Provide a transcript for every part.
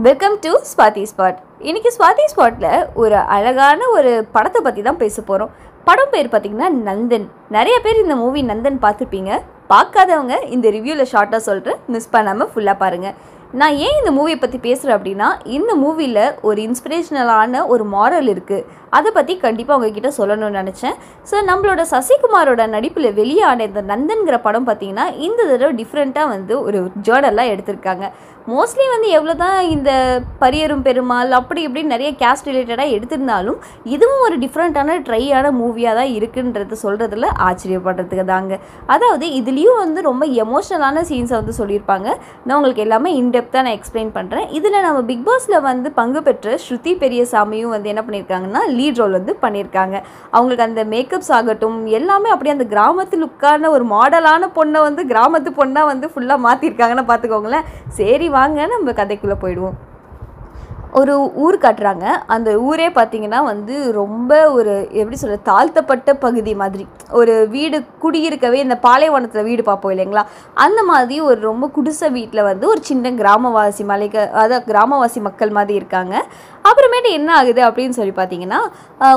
Welcome to Swathi spot. இன்றைக்கி ஸ்வாதி ஸ்பாட்டில் ஒரு அழகான ஒரு படத்தை பற்றி தான் பேச போகிறோம். படம் பேர் பார்த்திங்கன்னா நந்தன். நிறைய பேர் இந்த மூவி நந்தன் பார்த்துருப்பீங்க. பார்க்காதவங்க இந்த ரிவ்யூவில் ஷார்ட்டாக சொல்கிறேன், மிஸ் பண்ணாமல் ஃபுல்லாக பாருங்கள். நான் ஏன் இந்த மூவியை பற்றி பேசுகிறேன் அப்படின்னா, இந்த மூவியில் ஒரு இன்ஸ்பிரேஷனலான ஒரு மாரல் இருக்குது. அதை பற்றி கண்டிப்பாக உங்ககிட்ட சொல்லணும்னு நினச்சேன். ஸோ நம்மளோட சசிகுமாரோட நடிப்பில் வெளியான இந்த நந்தன்கிற படம் பார்த்திங்கன்னா இந்த தடவை டிஃப்ரெண்ட்டாக வந்து ஒரு ஜேர்னலாக எடுத்திருக்காங்க. மோஸ்ட்லி வந்து எவ்வளோ தான் இந்த பரியரும் பெருமாள் அப்படி இப்படின்னு நிறைய கேஸ்ட் ரிலேட்டடாக எடுத்திருந்தாலும் இதுவும் ஒரு டிஃப்ரெண்ட்டான ட்ரையான மூவியாக தான் இருக்குன்றது சொல்கிறதுல ஆச்சரியப்படுறதுக்கு தாங்க. அதாவது இதுலேயும் வந்து ரொம்ப எமோஷ்னலான சீன்ஸை வந்து சொல்லியிருப்பாங்க. நான் உங்களுக்கு எல்லாமே இன்டெப்த்தாக நான் எக்ஸ்பிளைன் பண்ணுறேன். இதில் நம்ம பிக் பாஸில் வந்து பங்கு பெற்ற ஸ்ருதி பெரியசாமியும் வந்து என்ன பண்ணியிருக்காங்கன்னா லீட் ரோல் வந்து பண்ணியிருக்காங்க. அவங்களுக்கு அந்த மேக்கப்ஸ் ஆகட்டும் எல்லாமே அப்படியே அந்த கிராமத்து லுக்கான ஒரு மாடலான பொண்ணை வந்து கிராமத்து பொண்ணாக வந்து ஃபுல்லாக மாற்றிருக்காங்கன்னு பார்த்துக்கோங்களேன். சரி வாங்க நம்ம கதைக்குள்ளே போயிடுவோம். ஒரு ஊர் காட்டுறாங்க. அந்த ஊரே பார்த்திங்கன்னா வந்து ரொம்ப ஒரு எப்படி சொல்ல தாழ்த்தப்பட்ட பகுதி மாதிரி ஒரு வீடு குடியிருக்கவே இந்த பாலைவனத்தில் வீடு பார்ப்போம் இல்லைங்களா, அந்த மாதிரி ஒரு ரொம்ப குடிசை வீட்டில் வந்து ஒரு சின்ன கிராமவாசி அதாவது கிராமவாசி மக்கள் மாதிரி இருக்காங்க. அப்புறமேட்டு என்ன ஆகுது அப்படின்னு சொல்லி பார்த்தீங்கன்னா,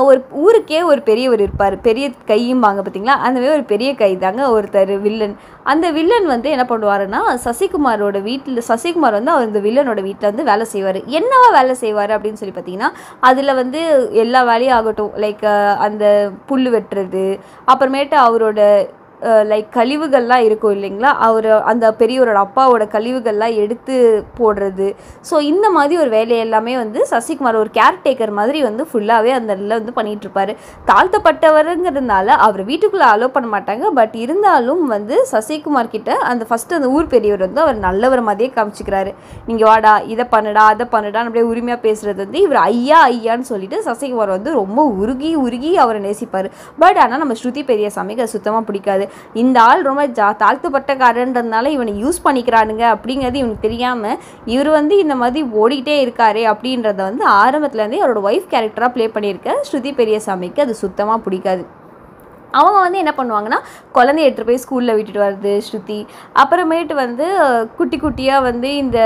ஒரு ஊருக்கே ஒரு பெரியவர் இருப்பார். பெரிய கையும்பாங்க பார்த்தீங்களா, அந்த மாதிரி ஒரு பெரிய கை தாங்க ஒருத்தர் வில்லன். அந்த வில்லன் வந்து என்ன பண்ணுவாருன்னா, சசிகுமார் வந்து அவர் இந்த வில்லனோட வீட்டில் வந்து வேலை செய்வார். என்னவா வேலை செய்வார் அப்படின்னு சொல்லி பார்த்தீங்கன்னா, அதில் வந்து எல்லா வேலையும் ஆகட்டும், லைக் அந்த புல் வெட்டுறது, அப்புறமேட்டு அவரோட லைக் கழிவுகள்லாம் இருக்கும் இல்லைங்களா, அந்த பெரியவரோட அப்பாவோட கழிவுகள்லாம் எடுத்து போடுறது. ஸோ இந்த மாதிரி ஒரு வேலை எல்லாமே வந்து சசிகுமார் ஒரு கேர்டேக்கர் மாதிரி வந்து ஃபுல்லாகவே அந்த இதில் வந்து பண்ணிகிட்ருப்பார். தாழ்த்தப்பட்டவருங்கிறதுனால அவர் வீட்டுக்குள்ளே அலோவ் பண்ண மாட்டாங்க. பட் இருந்தாலும் வந்து சசிகுமார் கிட்ட அந்த ஃபஸ்ட்டு அந்த ஊர் பெரியவர் வந்து அவர் நல்லவர் மாதிரியே காமிச்சிக்கிறாரு. நீங்கள் வாடா, இதை பண்ணுடா, அதை பண்ணுடான்னு அப்படியே உரிமையாக பேசுகிறது வந்து இவர் ஐயான்னு சொல்லிட்டு சசிகுமார் வந்து ரொம்ப உருகி அவரை நேசிப்பார். பட் ஆனால் நம்ம ஸ்ருதி பெரியசாமிக்கு அது சுத்தமாக பிடிக்காது. இந்த ஆள் ரொம்ப தாழ்த்தப்பட்டக்காரன்றதுனால இவனை யூஸ் பண்ணிக்கிறானுங்க அப்படிங்கிறது இவனுக்கு தெரியாமல் இவர் வந்து இந்த மாதிரி ஓடிக்கிட்டே இருக்காரு அப்படின்றத வந்து ஆரம்பத்துலேருந்தே அவரோட ஒய்ஃப் கேரக்டராக ப்ளே பண்ணியிருக்க ஸ்ருதி பெரியசாமிக்கு அது சுத்தமாக பிடிக்காது. அவங்க வந்து என்ன பண்ணுவாங்கன்னா, குழந்தைய எடுத்துகிட்டு போய் ஸ்கூலில் விட்டுட்டு வருது ஸ்ருதி. அப்புறமேட்டு வந்து குட்டி குட்டியாக வந்து இந்த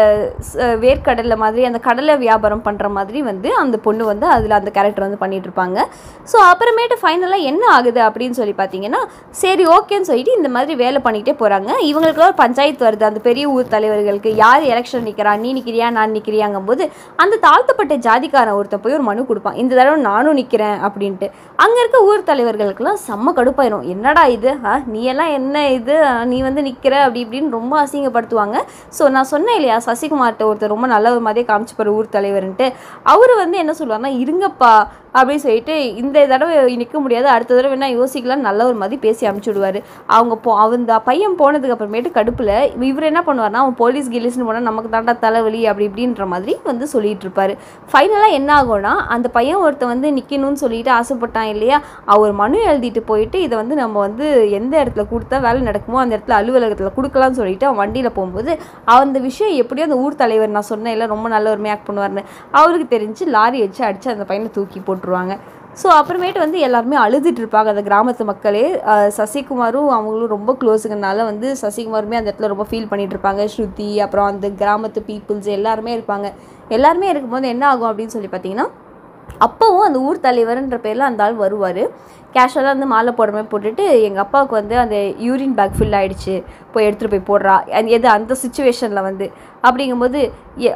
வேர்க்கடலை மாதிரி அந்த கடலை வியாபாரம் பண்ணுற மாதிரி வந்து அந்த பொண்ணு வந்து அதில் அந்த கேரக்டர் வந்து பண்ணிகிட்ருப்பாங்க. ஸோ அப்புறமேட்டு ஃபைனலாக என்ன ஆகுது அப்படின்னு சொல்லி பார்த்தீங்கன்னா, சரி ஓகேன்னு சொல்லிட்டு இந்த மாதிரி வேலை பண்ணிகிட்டே போகிறாங்க. இவங்களுக்குலாம் ஒரு பஞ்சாயத்து வருது. அந்த பெரிய ஊர் தலைவர்களுக்கு யார் எலெக்ஷன் நிற்கிறா, நீ நிற்கிறியா நான் நிற்கிறியாங்கும் போது அந்த தாழ்த்தப்பட்ட ஜாதிக்காரன் ஒருத்தன் போய் ஒரு மனு கொடுப்பான், இந்த தடவை நானும் நிற்கிறேன் அப்படின்ட்டு. அங்கே இருக்க ஊர் தலைவர்களுக்கெல்லாம் செம்ம கடுப்பாயிரும். என்னடா இது, நீ எல்லாம் என்ன இது, நீ வந்து நிற்கிற அப்படி இப்படின்னு ரொம்ப அசிங்கப்படுத்துவாங்க. ஸோ நான் சொன்னேன் இல்லையா, சசிகுமார்கிட்ட ஒருத்தர் ரொம்ப நல்ல மாதிரியே காமிச்சுப்பார் ஊர் தலைவர்ன்ட்டு. அவர் வந்து என்ன சொல்லுவார்னா, இருங்கப்பா அப்படின்னு சொல்லிட்டு இந்த தடவை நிற்க முடியாது, அடுத்த தடவை வேணா யோசிக்கலாம் நல்ல ஒரு மாதிரி பேசி அனுப்பிச்சி விடுவார். அந்த பையன் போனதுக்கு அப்புறமேட்டு கடுப்பில் இவர் என்ன பண்ணுவார்னா, அவன் போலீஸ் கிலீஸ்னு போனால் நமக்கு தாண்டா தலைவலி அப்படி இப்படின்ற மாதிரி வந்து சொல்லிட்டு இருப்பார். ஃபைனலாக என்ன ஆகும்னா, அந்த பையன் ஒருத்தன் வந்து நிற்கணும்னு சொல்லிட்டு ஆசைப்பட்டான் இல்லையா, அவர் மனு எழுதிட்டு போயிட்டு இதை வந்து நம்ம வந்து எந்த இடத்துல கொடுத்தா வேலை நடக்குமோ அந்த இடத்துல அலுவலகத்தில் கொடுக்கலாம்னு சொல்லிட்டு அவன் வண்டியில் போகும்போது அந்த விஷயம் எப்படியோ அந்த ஊர் தலைவர் நான் சொன்னேன் இல்லை ரொம்ப நல்ல ஒரு ஆக்ட் பண்ணுவார்னு அவருக்கு தெரிஞ்சு லாரி வச்சு அடித்து அந்த பையனை தூக்கி போட்டுருவாங்க. ஸோ அப்புறமேட்டு வந்து எல்லாருமே அழுதுட்டு இருப்பாங்க அந்த கிராமத்து மக்களே. சசிகுமாரும் அவங்களும் ரொம்ப க்ளோஸுங்கனால வந்து சசிகுமாருமே அந்த இடத்துல ரொம்ப ஃபீல் பண்ணிகிட்டு இருப்பாங்க. ஸ்ருதி அப்புறம் அந்த கிராமத்து பீப்புள்ஸ் எல்லாருமே இருப்பாங்க. எல்லாருமே இருக்கும்போது என்ன ஆகும் அப்படின்னு சொல்லி பார்த்தீங்கன்னா, அப்போவும் அந்த ஊர் தலைவர்ன்ற பேரில் அந்த ஆள் வருவார். கேஷுவலாக வந்து மாலை போடுற போட்டுட்டு, எங்கள் அப்பாவுக்கு வந்து அந்த யூரின் பேக் ஃபில் ஆகிடுச்சு, போய் எடுத்துகிட்டு போய் போடுறா அந்த சுச்சுவேஷனில் வந்து அப்படிங்கும்போது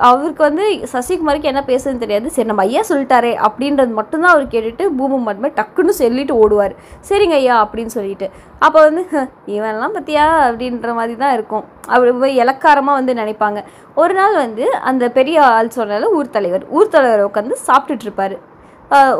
அவருக்கு வந்து சசிகுமாருக்கு என்ன பேசுறதுன்னு தெரியாது. சரி நம்ம ஐயா சொல்லிட்டாரே அப்படின்றது மட்டும்தான் அவர் கேட்டுட்டு பூமு மட்டுமே டக்குன்னு சொல்லிட்டு ஓடுவார். சரிங்க ஐயா அப்படின்னு சொல்லிட்டு. அப்போ வந்து இவன்லாம் பற்றியா அப்படின்ற மாதிரி தான் இருக்கும். அவர் இலக்காரமாக வந்து நினைப்பாங்க. ஒரு நாள் வந்து அந்த பெரிய ஆள் சொன்னால ஊர் தலைவர் உட்காந்து சாப்பிட்டுட்ருப்பார்.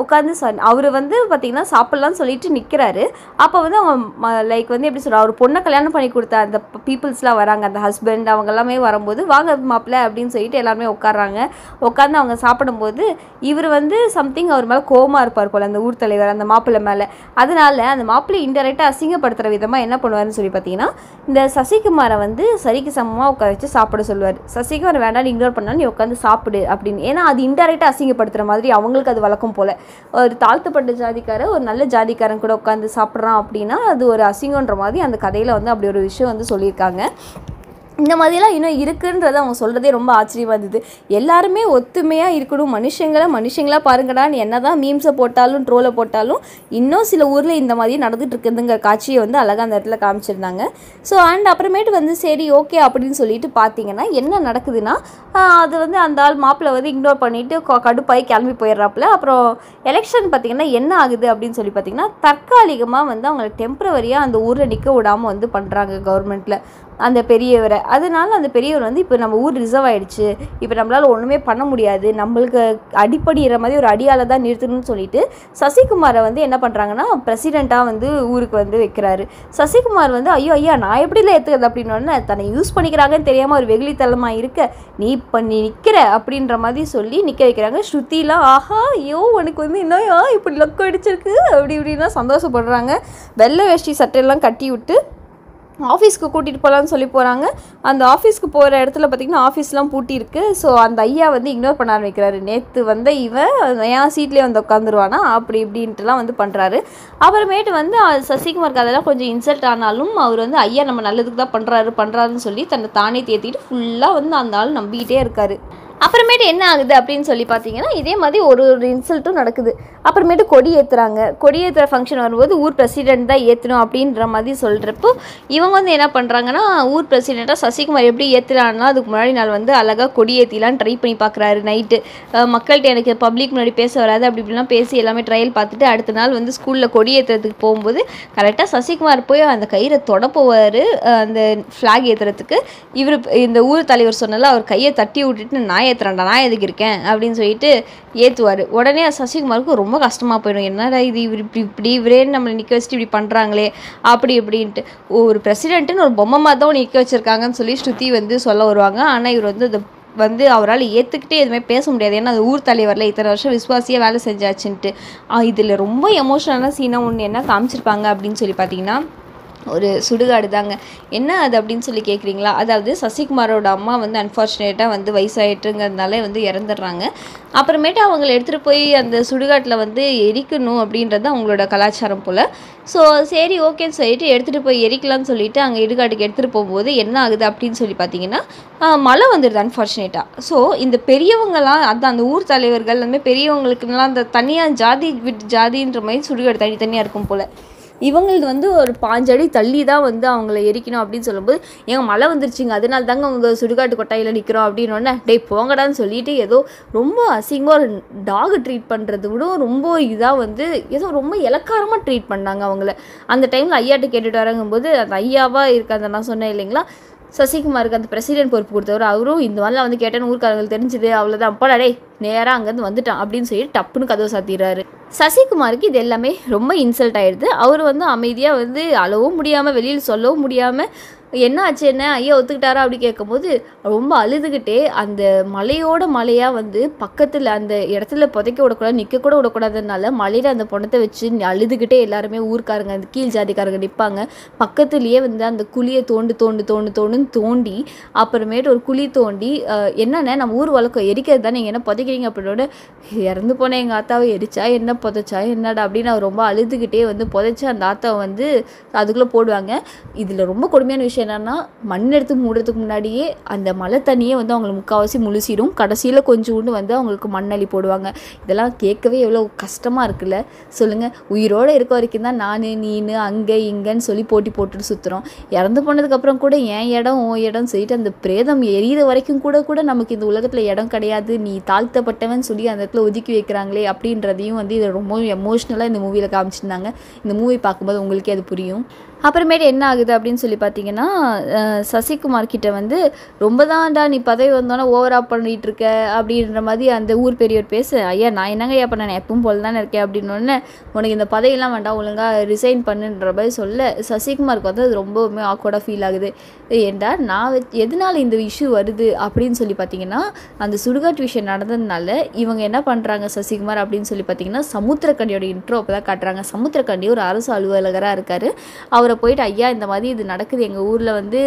உட்காந்து அவர் வந்து பார்த்திங்கன்னா சாப்பிட்லான்னு சொல்லிட்டு நிற்கிறாரு. அப்போ வந்து அவன் லைக் வந்து எப்படி சொல்கிறார், அவர் பொண்ணை கல்யாணம் பண்ணி கொடுத்த அந்த பீப்புள்ஸ்லாம் வராங்க, அந்த ஹஸ்பண்ட் அவங்க எல்லாமே வரும்போது வாங்க மாப்பிள்ளை அப்படின்னு சொல்லிட்டு எல்லாருமே உட்காடுறாங்க. உட்காந்து அவங்க சாப்பிடும்போது இவர் வந்து சம்திங் அவர் மேலே கோவமாக இருப்பார் போல் அந்த ஊர் தலைவர் அந்த மாப்பிள்ளை மேலே. அதனால அந்த மாப்பிள்ளை இன்டெரக்டாக அசிங்கப்படுத்துகிற விதமாக என்ன பண்ணுவார்னு சொல்லி பார்த்தீங்கன்னா, இந்த சசிகுமாரை வந்து சரிக்கு சமமாக உட்கார வச்சு சாப்பிட சொல்லுவார். சசிகுமார் வேண்டாம் இக்னோர் பண்ணாலும் நீ உட்காந்து சாப்பிடு அப்படின்னு. ஏன்னா அது இன்டெரக்டாக அசிங்கப்படுத்துகிற மாதிரி அவங்களுக்கு அது வழக்கம் போல். ஒரு தாழ்த்தப்பட்ட ஜாதிக்காரன் ஒரு நல்ல ஜாதிக்காரன் கூட உட்காந்து சாப்பிட்றான் அப்படின்னா அது ஒரு அசிங்கன்ற மாதிரி அந்த கதையில் வந்து அப்படி ஒரு விஷயம் வந்து சொல்லியிருக்காங்க. இந்த மாதிரிலாம் இன்னும் இருக்குன்றதை அவங்க சொல்கிறதே ரொம்ப ஆச்சரியமாக இருந்தது. எல்லாருமே ஒத்துமையாக இருக்கணும், மனுஷங்களாக பாருங்கடான்னு என்ன தான் மீம்ஸை போட்டாலும் ட்ரோலை போட்டாலும் இன்னும் சில ஊரில் இந்த மாதிரி நடந்துட்டு இருக்குதுங்கிற காட்சியை வந்து அழகாக அந்த இடத்துல காமிச்சிருந்தாங்க. ஸோ அண்ட் அப்புறமேட்டு வந்து சரி ஓகே அப்படின்னு சொல்லிட்டு பார்த்தீங்கன்னா என்ன நடக்குதுன்னா, அது வந்து அந்த ஆள் மாப்பிள்ளை வந்து இக்னோர் பண்ணிவிட்டு கடுப்பாகி கிளம்பி போயிடுறாப்புல. அப்புறம் எலெக்ஷன் பார்த்திங்கன்னா என்ன ஆகுது அப்படின்னு சொல்லி பார்த்திங்கன்னா, தற்காலிகமாக வந்து அவங்களை டெம்பரவரியாக அந்த ஊரில் நிற்க விடாமல் வந்து பண்ணுறாங்க கவர்மெண்ட்டில் அந்த பெரியவரை. அதனால அந்த பெரியவர் வந்து இப்போ நம்ம ஊர் ரிசர்வ் ஆகிடுச்சு, இப்போ நம்மளால் ஒன்றுமே பண்ண முடியாது, நம்மளுக்கு அடிப்படிகிற மாதிரி ஒரு அடியால் தான் நிறுத்தணும்னு சொல்லிட்டு சசிகுமாரை வந்து என்ன பண்ணுறாங்கன்னா பிரசிடெண்ட்டாக வந்து ஊருக்கு வந்து வைக்கிறாரு. சசிகுமார் வந்து ஐயா நான் எப்படிலாம் ஏற்றுக்கிறது அப்படின்னோடனே தன்னை யூஸ் பண்ணிக்கிறாங்கன்னு தெரியாமல் ஒரு வெகுளித்தனமாக இருக்க நீ பண்ணி நிற்கிற அப்படின்ற மாதிரி சொல்லி நிற்க வைக்கிறாங்க. ஸ்ருதிலாம் ஆஹா ஐயோ உனக்கு வந்து என்னையா இப்படி லொக்கு அடிச்சிருக்கு அப்படி இப்படின்னா சந்தோஷப்படுறாங்க. வெள்ளை வேஷ்டி சட்டையெல்லாம் கட்டி விட்டு ஆஃபீஸ்க்கு கூட்டிகிட்டு போகலான்னு சொல்லி போகிறாங்க. அந்த ஆஃபீஸ்க்கு போகிற இடத்துல பார்த்திங்கன்னா ஆஃபீஸ்லாம் பூட்டியிருக்கு. ஸோ அந்த ஐயா வந்து இக்னோர் பண்ண ஆரம்பிக்கிறாரு. நேற்று வந்து இவன் என் சீட்லேயே வந்து உட்காந்துருவானா அப்படி இப்படின்ட்டுலாம் வந்து பண்ணுறாரு. அப்புறமேட்டு வந்து சசிகுமாருக்கு அதெல்லாம் கொஞ்சம் இன்சல்ட் ஆனாலும் அவர் வந்து ஐயா நம்ம நல்லதுக்கு தான் பண்ணுறாருன்னு சொல்லி தன்னை தானே தேத்திட்டு ஃபுல்லாக வந்து அந்த ஆள் நம்பிக்கிட்டே இருக்காரு. அப்புறமேட்டு என்ன ஆகுது அப்படின்னு சொல்லி பார்த்தீங்கன்னா இதே மாதிரி ஒரு இன்சல்ட்டும் நடக்குது. அப்புறமேட்டு கொடி ஏற்றுறாங்க. கொடி ஏற்றுற ஃபங்க்ஷன் வரும்போது ஊர் பிரசிடென்ட் தான் ஏற்றணும் அப்படின்ற மாதிரி சொல்கிறப்போ இவங்க வந்து என்ன பண்ணுறாங்கன்னா, ஊர் பிரசிடெண்ட்டாக சசிகுமார் எப்படி ஏற்றுறான்னா அதுக்கு முன்னாடி நாள் வந்து அழகாக கொடி ஏற்றிலாம் ட்ரை பண்ணி பார்க்குறாரு. நைட்டு மக்கள்கிட்ட எனக்கு பப்ளிக் முன்னாடி பேச வராது அப்படி இப்படிலாம் பேசி எல்லாமே ட்ரையல் பார்த்துட்டு அடுத்த நாள் வந்து ஸ்கூலில் கொடி ஏற்றுறதுக்கு போகும்போது கரெக்டாக சசிகுமார் போய் அந்த கயிறை தொட போவார். அந்த ஃப்ளாக் ஏற்றுறதுக்கு இவர் இந்த ஊர் தலைவர் சொன்னால அவர் கையை தட்டி விட்டுட்டு நான் ஏற்றுறேன்டா நான் எதுக்கு இருக்கேன் அப்படின்னு சொல்லிட்டு ஏற்றுவார். உடனே சசிகுமாருக்கு ரொம்ப கஷ்டமாக போயிடும். என்னடா இது இப்படி இவரேன்னு நம்மளை நிற்க வச்சுட்டு இப்படி பண்ணுறாங்களே அப்படி இப்படின்ட்டு. ஒரு பிரசிடென்ட்டுன்னு ஒரு பொம்மை மாதிரி தான் நிற்க வச்சுருக்காங்கன்னு சொல்லி ஸ்ருதி வந்து சொல்ல வருவாங்க. ஆனால் இவர் வந்து அதை வந்து அவரால் ஏற்றுக்கிட்டே எதுவுமே பேச முடியாது. ஏன்னா அது ஊர் தலைவரில் இத்தனை வருஷம் விசுவாசியாக வேலை செஞ்சாச்சுன்ட்டு. இதில் ரொம்ப எமோஷனலான சீனாக ஒன்று என்ன காமிச்சிருப்பாங்க அப்படின்னு சொல்லி பார்த்தீங்கன்னா ஒரு சுடுகாடு தாங்க. என்ன அது அப்படின்னு சொல்லி கேட்குறீங்களா? அதாவது சசிகுமாரோட அம்மா வந்து அன்ஃபார்ச்சுனேட்டாக வந்து வயசாகிட்டுங்கிறதுனால வந்து இறந்துடுறாங்க. அப்புறமேட்டு அவங்களை எடுத்துகிட்டு போய் அந்த சுடுகாட்டில் வந்து எரிக்கணும் அப்படின்றது அவங்களோட கலாச்சாரம் போல். ஸோ சரி ஓகேன்னு சொல்லிட்டு எடுத்துகிட்டு போய் எரிக்கலாம்னு சொல்லிட்டு அங்கே இடுகாட்டுக்கு எடுத்துகிட்டு போகும்போது என்ன ஆகுது அப்படின்னு சொல்லி பார்த்தீங்கன்னா மழை வந்துடுது அன்ஃபார்ச்சுனேட்டாக. ஸோ இந்த பெரியவங்களாம் அந்த ஊர் தலைவர்கள் அந்த மாதிரி பெரியவங்களுக்குலாம் அந்த தனியாக ஜாதி விட்டு ஜாதின்ற மாதிரி சுடுகாடு தனித்தனியாக இருக்கும் போல். இவங்களது வந்து ஒரு 5 அடி தள்ளி தான் வந்து அவங்கள எரிக்கணும் அப்படின்னு சொல்லும்போது எங்கள் மழை வந்துருச்சுங்க அதனால தாங்க அவங்க சுடுகாட்டு கொட்டாயில் நிற்கிறோம் அப்படின்னோடனே டேய் போங்கடான்னு சொல்லிட்டு ஏதோ ரொம்ப அசிங்கமாக ஒரு டாகை ட்ரீட் பண்ணுறது விட ரொம்ப இதாக வந்து ஏதோ ரொம்ப இலக்காரமாக ட்ரீட் பண்ணாங்க அவங்கள. அந்த டைமில் ஐயாட்ட கேட்டுட்டு வரங்கும்போது அந்த ஐயாவாக இருக்க அந்த நான் சொன்னேன் இல்லைங்களா சசிகுமாருக்கு அந்த பிரசிடென்ட் பொறுப்பு கொடுத்தவர் அவரும் இந்த மாதிரிலாம் வந்து கேட்டேன்னு ஊருக்காரங்களுக்கு தெரிஞ்சுது அவ்வளோதான் அப்பா டே நேராக அங்கேருந்து வந்துட்டான் அப்படின்னு சொல்லி டப்புன்னு கதவை சாத்திடுறாரு. சசிகுமாருக்கு இது எல்லாமே ரொம்ப இன்சல்ட் ஆகிடுது. அவர் வந்து அமைதியாக வந்து அழவும் முடியாமல் வெளியில் சொல்லவும் முடியாமல் என்ன ஆச்சு என்ன ஐயா ஒத்துக்கிட்டாரா அப்படி கேட்கும்போது ரொம்ப அழுதுகிட்டே அந்த மலையோட மலையாக வந்து பக்கத்தில் அந்த இடத்துல புதைக்க விடக்கூடாது நிற்கக்கூட விடக்கூடாதுனால மலையில் அந்த பொணத்தை வச்சு அழுதுகிட்டே எல்லாருமே ஊருக்காரங்க அந்த கீழ் ஜாதிக்காரங்க நிற்பாங்க. பக்கத்துலேயே வந்து அந்த குழியை தோண்டுன்னு தோண்டி அப்புறமேட்டு ஒரு குழி தோண்டி என்னென்ன நம்ம ஊர் வழக்கம் எரிக்கிறது தானே நீங்கள் என்ன புதைக்கிறீங்க அப்படின்னோட இறந்து போன எங்கள் ஆத்தாவை எரிச்சா என்ன புதைச்சா என்னடா அப்படின்னு அவர் ரொம்ப அழுதுகிட்டே வந்து புதைச்சி அந்த ஆத்தாவை வந்து அதுக்குள்ளே போடுவாங்க. இதில் ரொம்ப கொடுமையான விஷயம் என்னன்னா மண் எடுத்து மூடுறதுக்கு முன்னாடியே அந்த மழை தண்ணியே வந்து அவங்களுக்கு முக்கால்வாசி முழுசிடும். கடைசியில் கொஞ்சோண்டு வந்து அவங்களுக்கு மண்ணள்ளி போடுவாங்க. இதெல்லாம் கேட்கவே எவ்வளோ கஷ்டமாக இருக்குல்ல சொல்லுங்கள். உயிரோடு இருக்க வரைக்கும் தான் நான் நீனு அங்கே இங்கேன்னு சொல்லி போட்டி போட்டுட்டு சுற்றுறோம். இறந்து போனதுக்கப்புறம் கூட என் இடம் உன் இடம் சொல்லிட்டு அந்த பிரேதம் எரியிற வரைக்கும் கூட நமக்கு இந்த உலகத்தில் இடம் கிடையாது நீ தாழ்த்தப்பட்டவன் சொல்லி அந்த இடத்துல ஒதுக்கி வைக்கிறாங்களே அப்படின்றதையும் வந்து இதை ரொம்ப எமோஷ்னலாக இந்த மூவியில் காமிச்சிருந்தாங்க. இந்த மூவி பார்க்கும்போது உங்களுக்கே அது புரியும். அப்புறமேட்டு என்ன ஆகுது அப்படின்னு சொல்லி பார்த்தீங்கன்னா சசிகுமார் கிட்ட வந்து ரொம்ப தான்டா நீ பதவி வந்தோன்னே ஓவராக பண்ணிகிட்டு இருக்க அப்படின்ற மாதிரி அந்த ஊர் பெரியவர் பேச ஐயா நான் என்னங்க ஐயா பண்ண நான் எப்பவும் போல தானே இருக்கேன் அப்படின்னோடனே உனக்கு இந்த பதவியெல்லாம் வேண்டாம் ஒழுங்காக ரிசைன் பண்ணுன்ற மாதிரி சொல்ல சசிகுமாருக்கு வந்து அது ரொம்பவுமே ஆக்வர்டாக ஃபீல் ஆகுது. ஏண்டா நான் எதனால் இந்த இஷ்யூ வருது அப்படின்னு சொல்லி பார்த்தீங்கன்னா அந்த சுடுகாட்டு விஷயம் நடந்ததுனால இவங்க என்ன பண்ணுறாங்க சசிகுமார் அப்படின்னு சொல்லி பார்த்தீங்கன்னா சமுத்திரக்கண்டியோட இன்ட்ரோ அப்போ தான் காட்டுறாங்க. சமுத்திரக்கண்டி ஒரு அரசு அலுவலகராக இருக்கார். அவர் அவரை போயிட்டு ஐயா இந்த மாதிரி இது நடக்குது எங்கள் ஊரில் வந்து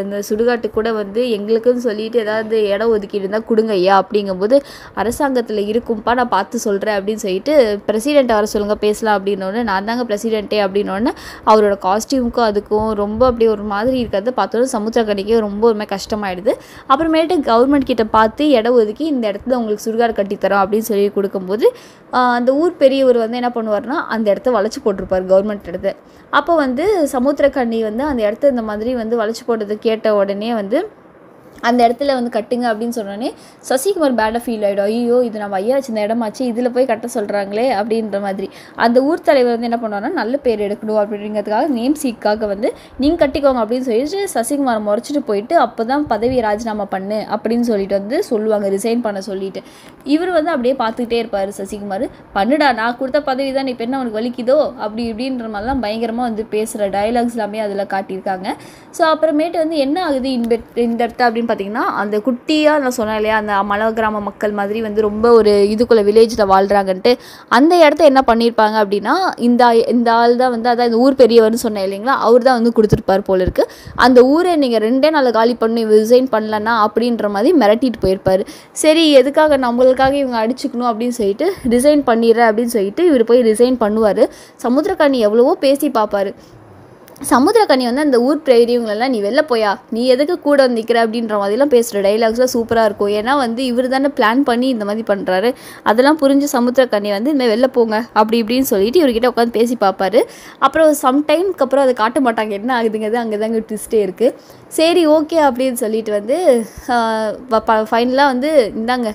இந்த சுடுகாட்டு கூட வந்து எங்களுக்குன்னு சொல்லிட்டு ஏதாவது இடம் ஒதுக்கிட்டு இருந்தால் கொடுங்க ஐயா அப்படிங்கும்போது அரசாங்கத்தில் இருக்கும்பா நான் பார்த்து சொல்கிறேன் அப்படின்னு சொல்லிட்டு பிரசிடென்ட் வர சொல்லுங்கள் பேசலாம் அப்படின்னோடனே நான் தாங்க பிரசிடென்ட்டே அப்படின்னோடனே அவரோட காஸ்டியூமுக்கும் அதுக்கும் ரொம்ப அப்படியே ஒரு மாதிரி இருக்கிறத பார்த்தோன்னா சமுத்திரக்கனிக்கு ரொம்ப ஒரு கஷ்டமாயிடுது. அப்புறமேட்டு கவர்மெண்ட் கிட்ட பார்த்து இடம் ஒதுக்கி இந்த இடத்துல உங்களுக்கு சுடுகாடு கட்டித்தரோம் அப்படின்னு சொல்லி கொடுக்கும்போது அந்த ஊர் பெரியவர் வந்து என்ன பண்ணுவார்னா அந்த இடத்த வளைச்சி போட்டிருப்பார் கவர்மெண்ட் இடத்த. அப்போ வந்து சமுத்திரக்கனி வந்து அந்த இடத்த இந்த மாதிரி வந்து வளைச்சி போட்டது கேட்ட உடனே வந்து அந்த இடத்துல வந்து கட்டுங்க அப்படின்னு சொன்னோடனே சசிகுமார் பேடாக ஃபீல் ஆகிடும். ஐயோ இது நம்ம ஐயா வச்சு இந்த இடமாச்சு இதில் போய் கட்ட சொல்கிறாங்களே அப்படின்ற மாதிரி. அந்த ஊர் தலைவர் வந்து என்ன பண்ணுவார்னா நல்ல பேர் எடுக்கணும் அப்படிங்கிறதுக்காக நேம் சீக்காக வந்து நீங்கள் கட்டிக்கோங்க அப்படின்னு சொல்லிட்டு சசிகுமார் முறைச்சிட்டு போயிட்டு அப்போ தான் பதவியை ராஜினாமா பண்ணு அப்படின்னு சொல்லிட்டு வந்து சொல்லுவாங்க, ரிசைன் பண்ண சொல்லிட்டு. இவர் வந்து அப்படியே பார்த்துக்கிட்டே இருப்பார் சசிகுமார். பண்ணுடா நான் கொடுத்த பதவி தான் இப்போ என்ன அவனுக்கு வலிக்குதோ அப்படி இப்படின்ற மாதிரிலாம் பயங்கரமாக வந்து பேசுகிற டயலாக்ஸ் எல்லாமே அதில் காட்டியிருக்காங்க. ஸோ அப்புறமேட்டு வந்து என்ன ஆகுது இந்த இடத்த அப்படின்னு பார்த்தீங்கன்னா அந்த குட்டியாக நான் சொன்னேன் இல்லையா அந்த மலை கிராம மக்கள் மாதிரி வந்து ரொம்ப ஒரு இதுக்குள்ள வில்லேஜில் வாழ்கிறாங்கன்ட்டு அந்த இடத்த என்ன பண்ணியிருப்பாங்க அப்படின்னா இந்த ஆள் தான் வந்து அதான் இந்த ஊர் பெரியவர்னு சொன்னேன் இல்லைங்களா, அவர் தான் வந்து கொடுத்துருப்பார் போல இருக்கு. அந்த ஊரை நீங்கள் 2 நாள் காலி பண்ணி ரிசைன் பண்ணலன்னா அப்படின்ற மாதிரி மிரட்டிட்டு போயிருப்பார். சரி எதுக்காக நம்மளுக்காக இவங்க அடிச்சுக்கணும் அப்படின்னு சொல்லிட்டு ரிசைன் பண்ணிடுறேன் அப்படின்னு சொல்லிட்டு இவர் போய் ரிசைன் பண்ணுவார். சமுத்திரக்கனி எவ்வளவோ பேசி பார்ப்பார். சமுத்திரக்கனி வந்து அந்த ஊர் பெரியவங்களெல்லாம் நீ வெளில போயா நீ எதுக்கு கூட வந்து நிற்கிற அப்படின்ற மாதிரிலாம் பேசுகிற டைலாக்ஸ்லாம் சூப்பராக இருக்கும். ஏன்னா வந்து இவர் தானே பிளான் பண்ணி இந்த மாதிரி பண்ணுறாரு. அதெல்லாம் புரிஞ்சு சமுத்திரக்கனி வந்து இந்த மாதிரி வெளில போங்க அப்படி இப்படின்னு சொல்லிட்டு இவர்கிட்ட உட்காந்து பேசி பார்ப்பாரு. அப்புறம் சம்டைம்க்கு அப்புறம் அதை காட்ட மாட்டாங்க என்ன ஆகுதுங்கிறது அங்கே தாங்க ட்விஸ்டே இருக்குது. சரி ஓகே அப்படின்னு சொல்லிட்டு வந்து ஃபைனலாக வந்து இந்தாங்க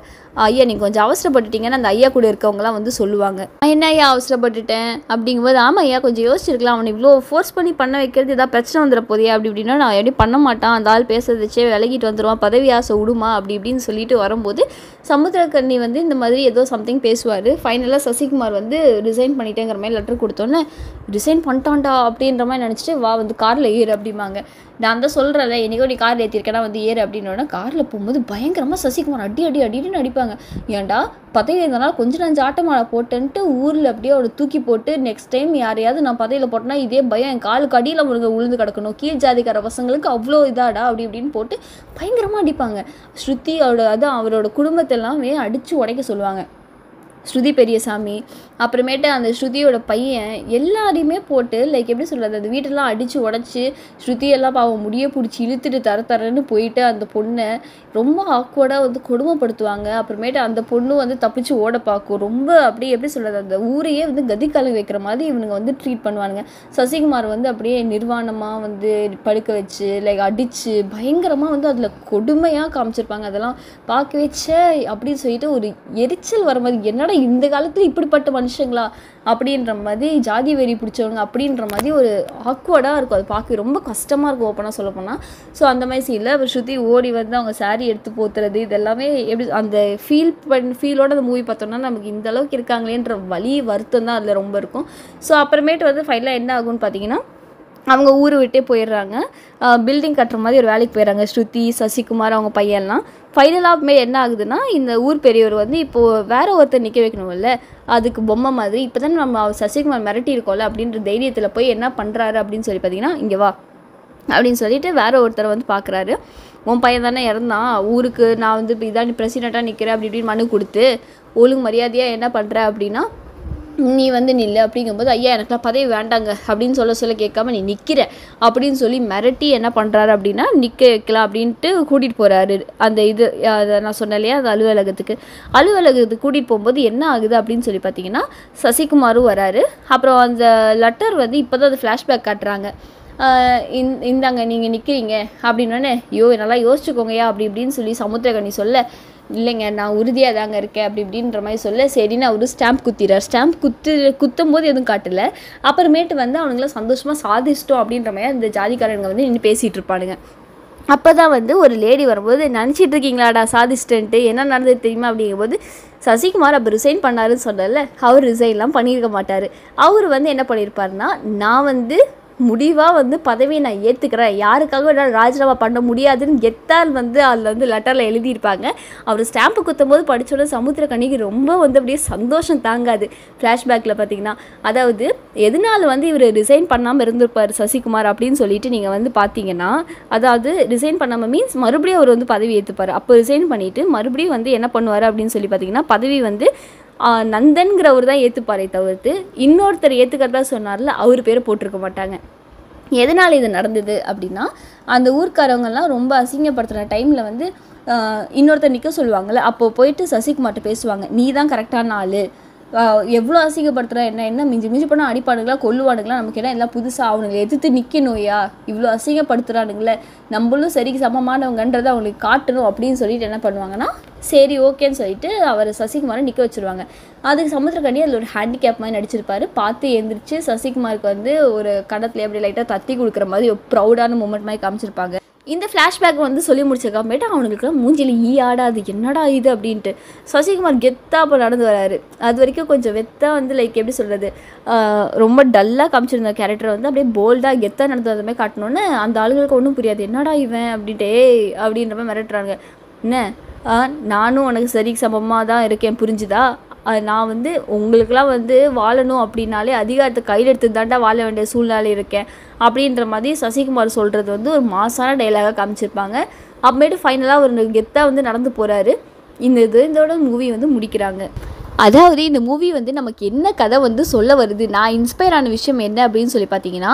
ஐயா நீங்கள் கொஞ்சம் அவசரப்பட்டுட்டீங்கன்னா அந்த ஐயா கூட இருக்கவங்களாம் வந்து சொல்லுவாங்க, என்ன ஐயா அவசரப்பட்டுட்டேன் அப்படிங்கும்போது ஆமாம் ஐயா கொஞ்சம் யோசிச்சிருக்கலாம், அவனை இவ்வளோ ஃபோர்ஸ் பண்ணி பண்ண வைக்கிறது ஏதாவது பிரச்சனை வந்துட போதியா அப்படி இப்படின்னா நான் எப்படி பண்ண மாட்டான், அந்த ஆள் பேசுறது வச்சே விலகிட்டு வந்துடுவான், பதவி ஆசை விடுமா அப்படி இப்படின்னு சொல்லிட்டு வரும்போது சமுத்திரக்கனி வந்து இந்த மாதிரி ஏதோ சம்திங் பேசுவார். ஃபைனலாக சசிகுமார் வந்து ரிசைன் பண்ணிட்டேங்கிற மாதிரி லெட்டர் கொடுத்தோன்னே ரிசைன் பண்ணிட்டான்டா அப்படின்ற மாதிரி நினச்சிட்டு வா வந்து காரில் ஏறு அப்படிம்பாங்க. நான் தான் சொல்கிறேன்ல என்றைக்கோ நீ காரில் ஏற்றிருக்கேன்னா வந்து ஏறு அப்படின்னோடனே காரில் போகும்போது பயங்கரமாக சசிகுமார் அடின்னு அடிப்பாங்க. ஏன்டா பதவி இருந்தனால கொஞ்சம் நான் ஆட்டமாட போட்டேன்ட்டு ஊரில் அப்படியே அவரை தூக்கி போட்டு நெக்ஸ்ட் டைம் யாரையாவது நான் பதவியில் போட்டேன்னா இதே பயம் என் காலுக்கு அடியில் உழுந்து கிடக்கணும், கீழ் ஜாதிக்கார பசங்களுக்கு அவ்வளோ இதாடா அப்படி இப்படின்னு போட்டு பயங்கரமாக அடிப்பாங்க. ஸ்ருதி அவரோட குடும்பத்தெல்லாமே அடித்து உடைக்க சொல்லுவாங்க. ஸ்ருதி பெரியசாமி அப்புறமேட்டு அந்த ஸ்ருதியோட பையன் எல்லாரையுமே போட்டு லைக் எப்படி சொல்கிறது அந்த வீட்டெல்லாம் அடித்து உடச்சி ஸ்ருதியெல்லாம் பாவம் முடிய பிடிச்சி இழுத்துட்டு தரன்னு போயிட்டு அந்த பொண்ணை ரொம்ப ஆக்வர்டாக வந்து கொடுமைப்படுத்துவாங்க. அப்புறமேட்டு அந்த பொண்ணு வந்து தப்பிச்சு ஓட பார்க்கும். ரொம்ப அப்படியே எப்படி சொல்கிறது அந்த ஊரையே வந்து கதிக்காலம் வைக்கிற மாதிரி இவனுங்க வந்து ட்ரீட் பண்ணுவானுங்க. சசிகுமார் வந்து அப்படியே நிர்வாணமாக வந்து படுக்க வச்சு லைக் அடித்து பயங்கரமாக வந்து அதில் கொடுமையாக காமிச்சிருப்பாங்க. அதெல்லாம் பார்க்க வச்ச அப்படின்னு சொல்லிட்டு ஒரு எரிச்சல் வர மாதிரி என்னடா இந்த காலத்தில் இப்படிப்பட்ட மனுஷங்களா அப்படின்ற மாதிரி ஜாதி வெறி பிடிச்சவங்க அப்படின்ற மாதிரி ஒரு ஆக்வர்டாக இருக்கும். அது பார்க்க ரொம்ப கஷ்டமாக இருக்கும் ஓப்பனாக சொல்ல போனால். ஸோ அந்த மாதிரி சீனில் ஸ்ருதி ஓடி வந்து அவங்க சாரி எடுத்து போத்துறது இதெல்லாமே எப்படி அந்த ஃபீலோட அந்த மூவி பார்த்தோம்னா நமக்கு இந்த அளவுக்கு இருக்காங்களேன்ற வலி வருத்தம் தான் அதில் ரொம்ப இருக்கும். ஸோ அப்புறமேட்டு வந்து ஃபைனலாக என்ன ஆகும்னு பார்த்தீங்கன்னா அவங்க ஊரை விட்டே போயிடுறாங்க. பில்டிங் கட்டுற மாதிரி ஒரு வேலைக்கு போயிடுறாங்க ஸ்ருதி சசிகுமார் அவங்க பையன்லாம். ஃபைனலாக என்ன ஆகுதுன்னா இந்த ஊர் பெரியவர் வந்து இப்போது வேற ஒருத்தர் நிற்க வைக்கணும்ல அதுக்கு பொம்மை மாதிரி இப்போ தான் நம்ம சசிகுமார் மிரட்டி இருக்கோம்ல அப்படின்ற தைரியத்தில் போய் என்ன பண்ணுறாரு அப்படின்னு சொல்லி பார்த்தீங்கன்னா இங்கே வா அப்படின்னு சொல்லிட்டு வேற ஒருத்தரை வந்து பார்க்குறாரு. உன் பையன் தானே இறந்தான் ஊருக்கு நான் வந்து இப்போ இதான் பிரசிடெண்ட்டாக நிற்கிறேன் அப்படி இப்படின்னு மனு கொடுத்து ஒழுங்கு மரியாதையாக என்ன பண்ணுற அப்படின்னா நீ வந்து நில்லு அப்படிங்கும்போது ஐயா எனக்குலாம் பதவி வேண்டாங்க அப்படின்னு சொல்ல கேட்காம நீ நிற்கிற அப்படின்னு சொல்லி மிரட்டி என்ன பண்ணுறாரு அப்படின்னா நிற்க வைக்கலாம் அப்படின்ட்டு கூட்டிகிட்டு போகிறாரு. அந்த அதை நான் சொன்னேன் இல்லையா அந்த அலுவலகத்துக்கு கூட்டிகிட்டு போகும்போது என்ன ஆகுது அப்படின்னு சொல்லி பார்த்தீங்கன்னா சசிகுமாரும் வராரு. அப்புறம் அந்த லெட்டர் வந்து இப்போ தான் அது ஃப்ளாஷ்பேக் காட்டுறாங்க. இந்தாங்க நீங்கள் நிற்கிறீங்க அப்படின்னோடனே நல்லா யோசிச்சுக்கோங்கயா அப்படி இப்படின்னு சொல்லி சமுத்திரக்கனி சொல்ல இல்லைங்க நான் உறுதியாக தாங்க இருக்கேன் அப்படி இப்படின்ற மாதிரி சொல்ல சரின்னு அவரு ஸ்டாம்ப் குத்திடுறார். ஸ்டாம்ப் குத்தும் போது எதுவும் காட்டலை. அப்புறமேட்டு வந்து அவனுங்களாம் சந்தோஷமாக சாதிச்சிட்டோம் அப்படின்ற மாதிரி அந்த ஜாதிக்காரங்க வந்து நின்று பேசிகிட்டு இருப்பானுங்க. அப்போ தான் வந்து ஒரு லேடி வரும்போது நினச்சிட்டு இருக்கீங்களாடா சாதிச்சிட்டன்ட்டு என்ன நடந்தது தெரியுமா அப்படிங்கும்போது சசிகுமார் அப்போ ரிசைன் பண்ணாருன்னு சொன்னல அவர் ரிசைன்லாம் பண்ணியிருக்க மாட்டார். அவர் வந்து என்ன பண்ணியிருப்பாருன்னா நான் வந்து முடிவாக வந்து பதவியை நான் ஏற்றுக்கிறேன், யாருக்காக என்னால் ராஜினாமா பண்ண முடியாதுன்னு கெத்தால் வந்து அதில் வந்து லெட்டரில் எழுதியிருப்பாங்க. அவர் ஸ்டாம்பு குத்தும் போது படித்தோட சமுத்திரக்கனிக்கு ரொம்ப வந்து அப்படியே சந்தோஷம் தாங்காது. ஃப்ளாஷ்பேக்கில் பார்த்தீங்கன்னா, அதாவது எதனால் வந்து இவர் ரிசைன் பண்ணாமல் இருந்திருப்பார் சசிகுமார் அப்படின்னு சொல்லிட்டு நீங்கள் வந்து பார்த்தீங்கன்னா, அதாவது ரிசைன் பண்ணாமல் மீன்ஸ் மறுபடியும் அவர் வந்து பதவி ஏற்றுப்பார். அப்போ ரிசைன் பண்ணிவிட்டு மறுபடியும் வந்து என்ன பண்ணுவார் அப்படின்னு சொல்லி பார்த்தீங்கன்னா, பதவி வந்து நந்தன்கிறவர் தான் ஏற்றுப்பாரே தவிர்த்து இன்னொருத்தர் ஏற்றுக்கிறதா சொன்னார்ல, அவர் பேரை போட்டிருக்க மாட்டாங்க. எதனால் இது நடந்தது அப்படின்னா, அந்த ஊர்க்காரவங்கெல்லாம் ரொம்ப அசிங்கப்படுத்துகிற டைமில் வந்து இன்னொருத்தர் நிற்க சொல்லுவாங்கள்ல, அப்போது போயிட்டு சசிகுமார்ட்ட பேசுவாங்க, நீ தான் கரெக்டான ஆள், எவ்வளோ அசிங்கப்படுத்துகிறா, என்ன மிஞ்சி மிஞ்சி பண்ணால் அடிப்பானுங்களா கொல்லுவானுங்களா, நமக்கு என்ன எல்லாம் புதுசாக அவனுங்களை எதிர்த்து நிற்கணுயா, இவ்வளோ அசிங்கப்படுத்துகிறானுங்களே, நம்மளும் சரிக்கு சமமானவங்கன்றதை அவங்களுக்கு காட்டணும் அப்படின்னு சொல்லிட்டு என்ன பண்ணுவாங்கன்னா, சரி ஓகேன்னு சொல்லிட்டு அவர் சசிகுமாரை நிற்க வச்சுருவாங்க. அதுக்கு சமுத்திரக்கனி அதில் ஒரு ஹேண்டிகேப் மாதிரி நடிச்சிருப்பாரு. பார்த்து எழுந்திரிச்சு சசிகுமாருக்கு வந்து ஒரு கடத்தில் எப்படி லைட்டாக தத்தி கொடுக்குற மாதிரி ஒரு ப்ரௌடான மூமெண்ட் மாதிரி காமிச்சிருப்பாங்க. இந்த ஃப்ளாஷ்பேக் வந்து சொல்லி முடிச்சக்காமேட்டு அவனுக்குலாம் மூஞ்சியில் ஆடாது, என்னடா இது அப்படின்ட்டு. சசிகுமார் கெத்தாக இப்போ நடந்து வராரு. அது வரைக்கும் கொஞ்சம் வெத்தாக வந்து லைக் எப்படி சொல்கிறது, ரொம்ப டல்லாக காமிச்சிருந்த கேரக்டரை வந்து அப்படியே போல்டாக கெத்தாக நடந்து வந்த மாதிரி காட்டணுன்னு அந்த ஆளுங்களுக்கு ஒன்றும் புரியாது. என்னடா இவன் அப்படின்ட்டு அப்படின்ற மாதிரி மிரட்டுறாங்க. என்ன நானும் உனக்கு சரிக்கு சமமாக தான் இருக்கேன், புரிஞ்சுதா, நான் வந்து உங்களுக்கெல்லாம் வந்து வாழணும் அப்படின்னாலே அதிகாரத்தை கையில் எடுத்து தாண்டா வாழ வேண்டிய சூழ்நிலை இருக்கேன் அப்படின்ற மாதிரி சசிகுமார் சொல்கிறது வந்து ஒரு மாசான டைலாகாக காமிச்சிருப்பாங்க. அப்புறமேட்டு ஃபைனலாக ஒரு கெத்தாக வந்து நடந்து போகிறாரு. இதோட மூவி வந்து முடிக்கிறாங்க. அதாவது இந்த மூவி வந்து நமக்கு என்ன கதை வந்து சொல்ல வருது, நான் இன்ஸ்பயர் ஆன விஷயம் என்ன அப்படின்னு சொல்லி பார்த்தீங்கன்னா,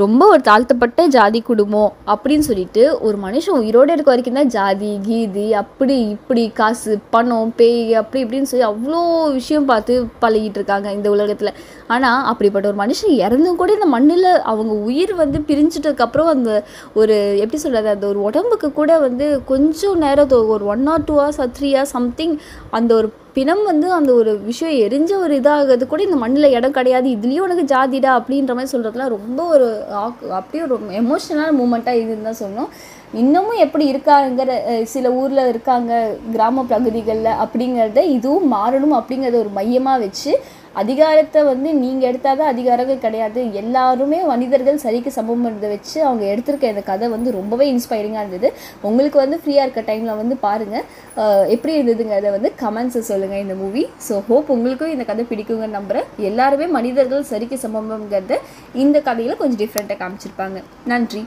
ரொம்ப ஒரு தாழ்த்தப்பட்ட ஜாதி குடும்பம் அப்படின்னு சொல்லிட்டு ஒரு மனுஷன் உயிரோடு இருக்க வரைக்கும் தான் ஜாதி கீதி அப்படி இப்படி காசு பணம் பேய் அப்படி இப்படின்னு சொல்லி அவ்வளோ விஷயம் பார்த்து பழகிட்டு இருக்காங்க இந்த உலகத்தில். ஆனால் அப்படிப்பட்ட ஒரு மனுஷன் இறந்தும் கூட இந்த மண்ணில் அவங்க உயிர் வந்து பிரிஞ்சிட்டதுக்கப்புறம் அந்த ஒரு எப்படி சொல்கிறது, அந்த ஒரு உடம்புக்கு கூட வந்து கொஞ்சம் நேரம் ஒரு 1 or 2 hours or 3 hours something அந்த ஒரு பிணம் வந்து அந்த ஒரு விஷயம் எரிஞ்ச ஒரு இதாகிறது கூட இந்த மண்ணில் இடம் கிடையாது, இதுலேயும் உனக்கு ஜாதிடா அப்படின்ற மாதிரி சொல்கிறதுலாம் ரொம்ப ஒரு அப்படியே ஒரு எமோஷனலான மூமெண்ட்டாக இதுன்னு தான் சொல்லணும். இன்னமும் எப்படி இருக்காங்கிற சில ஊரில் இருக்காங்க கிராம பகுதிகளில் அப்படிங்கிறத இதுவும் மாறணும் அப்படிங்கிறத ஒரு மையமாக வச்சு அதிகாரத்தை வந்து நீங்கள் எடுத்தால் தான் அதிகாரங்கள் கிடையாது, எல்லாருமே மனிதர்கள் சரிக்கு சமம் இருந்ததை வச்சு அவங்க எடுத்திருக்க இந்த கதை வந்து ரொம்பவே இன்ஸ்பைரிங்காக இருந்தது. உங்களுக்கு வந்து ஃப்ரீயாக இருக்க டைமில் வந்து பாருங்கள், எப்படி இருந்ததுங்கிறத வந்து கமெண்ட்ஸை சொல்லுங்கள் இந்த மூவி. ஸோ ஹோப் உங்களுக்கும் இந்த கதை பிடிக்குங்கன்னு நம்புகிறேன். எல்லாருமே மனிதர்கள் சரிக்கு சமம்ங்கிறத இந்த கதையில் கொஞ்சம் டிஃப்ரெண்ட்டாக காமிச்சிருப்பாங்க. நன்றி.